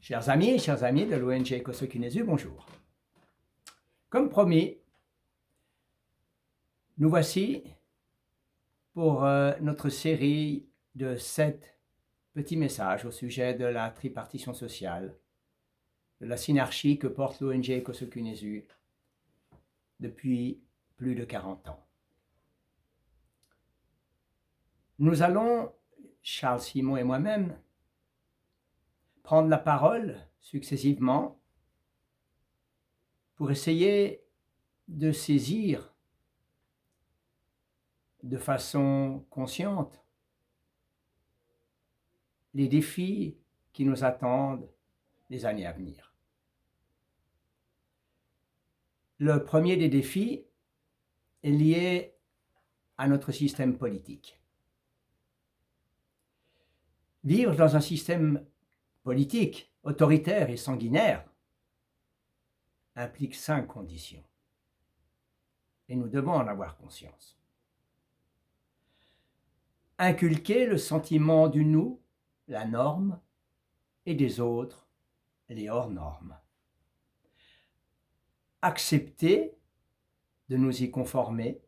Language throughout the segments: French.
Chers amis de l'ONG Kosokunesu, bonjour. Comme promis, nous voici pour notre série de 7 petits messages au sujet de la tripartition sociale, de la synarchie que porte l'ONG Kosokunesu depuis plus de 40 ans. Nous allons, Charles Simon et moi-même, prendre la parole successivement pour essayer de saisir de façon consciente les défis qui nous attendent les années à venir. Le premier des défis est lié à notre système politique. Vivre dans un système politique autoritaire et sanguinaire implique 5 conditions. Et nous devons en avoir conscience. Inculquer le sentiment du nous, la norme, et des autres, les hors-normes. Accepter de nous y conformer.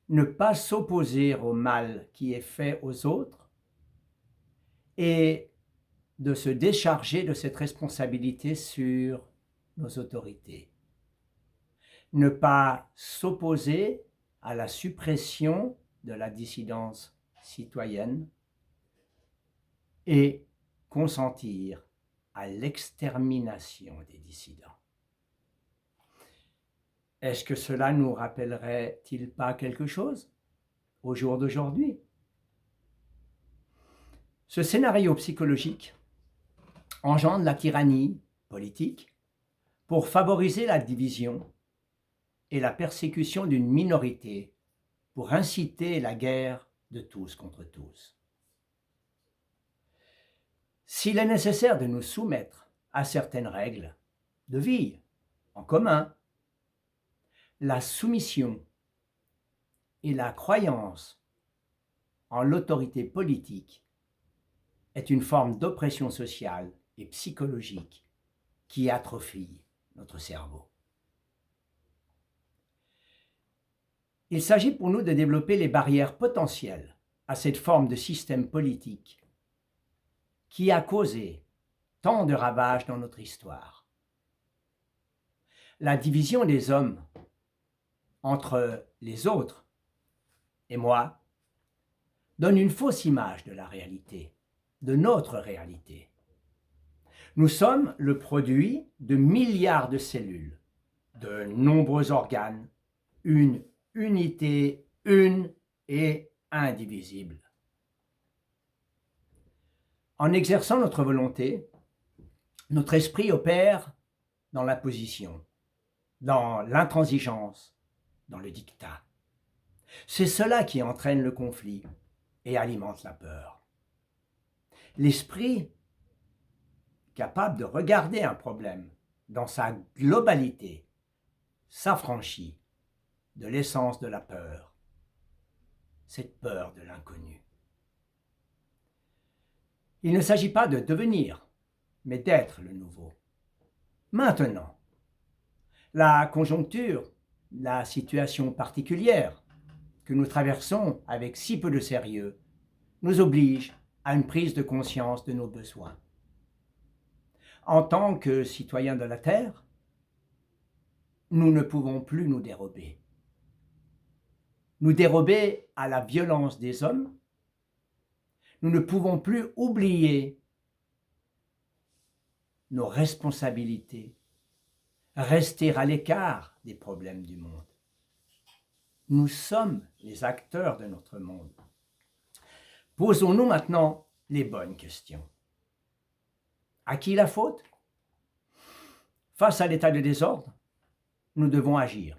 Ne pas s'opposer au mal qui est fait aux autres et de se décharger de cette responsabilité sur nos autorités. Ne pas s'opposer à la suppression de la dissidence citoyenne et consentir à l'extermination des dissidents. Est-ce que cela nous rappellerait-il pas quelque chose au jour d'aujourd'hui? Ce scénario psychologique engendre la tyrannie politique pour favoriser la division et la persécution d'une minorité pour inciter la guerre de tous contre tous. S'il est nécessaire de nous soumettre à certaines règles de vie en commun, la soumission et la croyance en l'autorité politique est une forme d'oppression sociale et psychologique qui atrophie notre cerveau. Il s'agit pour nous de développer les barrières potentielles à cette forme de système politique qui a causé tant de ravages dans notre histoire. La division des hommes entre les autres et moi donne une fausse image de la réalité, de notre réalité. Nous sommes le produit de milliards de cellules, de nombreux organes, une unité une et indivisible. En exerçant notre volonté, notre esprit opère dans l'imposition, dans l'intransigeance, dans le diktat. C'est cela qui entraîne le conflit et alimente la peur. L'esprit, capable de regarder un problème dans sa globalité, s'affranchit de l'essence de la peur, cette peur de l'inconnu. Il ne s'agit pas de devenir, mais d'être le nouveau. Maintenant, la conjoncture, la situation particulière que nous traversons avec si peu de sérieux nous oblige à une prise de conscience de nos besoins. En tant que citoyens de la Terre, nous ne pouvons plus nous dérober. Nous dérober à la violence des hommes. Nous ne pouvons plus oublier nos responsabilités, rester à l'écart des problèmes du monde. Nous sommes les acteurs de notre monde. Posons-nous maintenant les bonnes questions. À qui la faute? Face à l'état de désordre, nous devons agir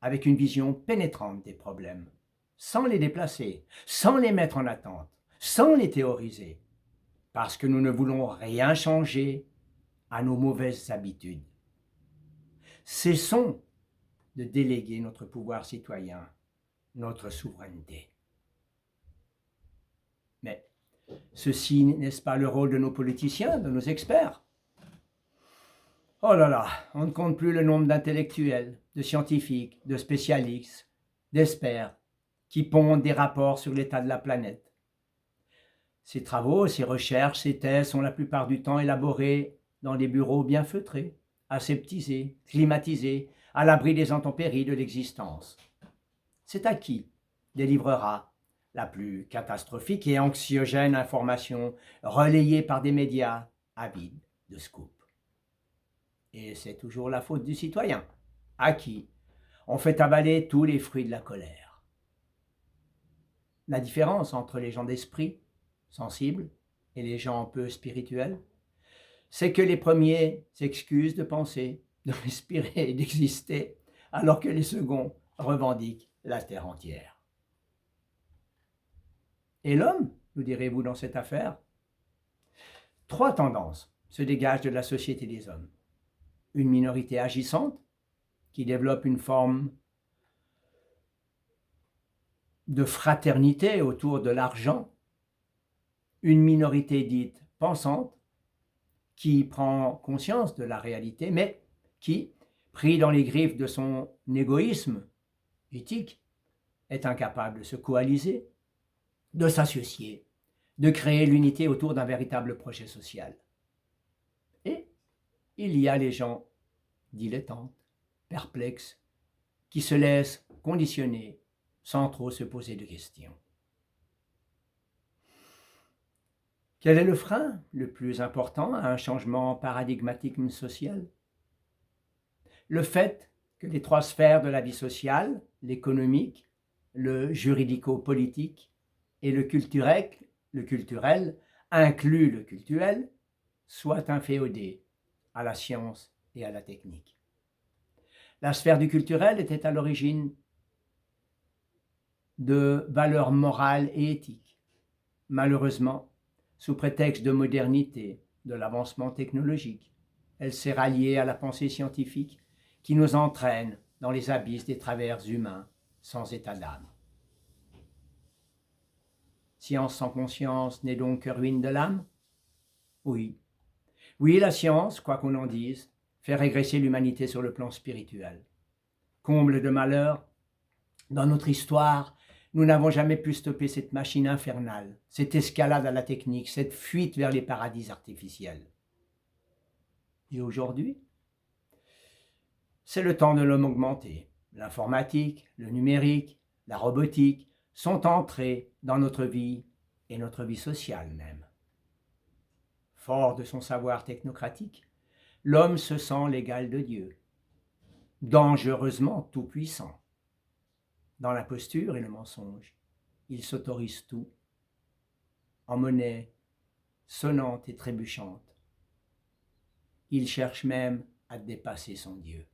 avec une vision pénétrante des problèmes, sans les déplacer, sans les mettre en attente, sans les théoriser, parce que nous ne voulons rien changer à nos mauvaises habitudes. Cessons de déléguer notre pouvoir citoyen, notre souveraineté. Mais Ceci n'est-ce pas le rôle de nos politiciens, de nos experts? Oh là là, on ne compte plus le nombre d'intellectuels, de scientifiques, de spécialistes, d'experts qui pondent des rapports sur l'état de la planète. Ces travaux, ces recherches, ces thèses sont la plupart du temps élaborés dans des bureaux bien feutrés, aseptisés, climatisés, à l'abri des intempéries de l'existence. C'est à qui délivrera la plus catastrophique et anxiogène information relayée par des médias avides de scoop. Et c'est toujours la faute du citoyen, à qui on fait avaler tous les fruits de la colère. La différence entre les gens d'esprit, sensibles, et les gens peu spirituels, c'est que les premiers s'excusent de penser, de respirer et d'exister, alors que les seconds revendiquent la terre entière. Et l'homme, nous direz-vous dans cette affaire? 3 tendances se dégagent de la société des hommes. Une minorité agissante, qui développe une forme de fraternité autour de l'argent, une minorité dite pensante, qui prend conscience de la réalité, mais qui, pris dans les griffes de son égoïsme éthique, est incapable de se coaliser, de s'associer, de créer l'unité autour d'un véritable projet social. Et il y a les gens dilettantes, perplexes, qui se laissent conditionner sans trop se poser de questions. Quel est le frein le plus important à un changement paradigmatique social? Le fait que les 3 sphères de la vie sociale, l'économique, le juridico-politique et le culturel, inclus le cultuel, soient inféodés à la science et à la technique. La sphère du culturel était à l'origine de valeurs morales et éthiques. Malheureusement, sous prétexte de modernité, de l'avancement technologique, elle s'est ralliée à la pensée scientifique qui nous entraîne dans les abysses des travers humains sans état d'âme. Science sans conscience n'est donc que ruine de l'âme? Oui. Oui, la science, quoi qu'on en dise, fait régresser l'humanité sur le plan spirituel. Comble de malheur, dans notre histoire, nous n'avons jamais pu stopper cette machine infernale, cette escalade à la technique, cette fuite vers les paradis artificiels. Et aujourd'hui, c'est le temps de l'homme augmenté. L'informatique, le numérique, la robotique sont entrés dans notre vie et notre vie sociale même. Fort de son savoir technocratique, l'homme se sent l'égal de Dieu, dangereusement tout-puissant. Dans l'imposture et le mensonge, il s'autorise tout, en monnaie sonnante et trébuchante. Il cherche même à dépasser son Dieu.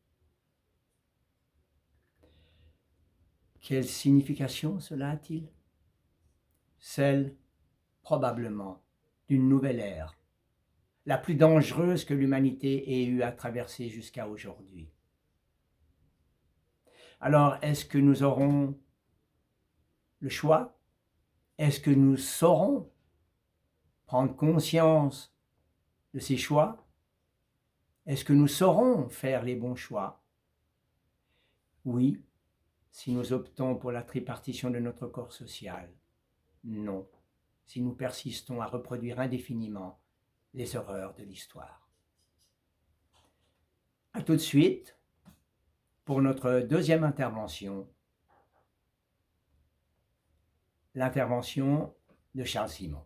Quelle signification cela a-t-il? Celle, probablement, d'une nouvelle ère, la plus dangereuse que l'humanité ait eu à traverser jusqu'à aujourd'hui. Alors, est-ce que nous aurons le choix? Est-ce que nous saurons prendre conscience de ces choix? Est-ce que nous saurons faire les bons choix? Oui, si nous optons pour la tripartition de notre corps social. Non, si nous persistons à reproduire indéfiniment les horreurs de l'histoire. À tout de suite pour notre deuxième intervention, l'intervention de Charles Simon.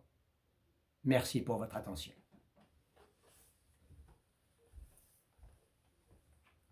Merci pour votre attention.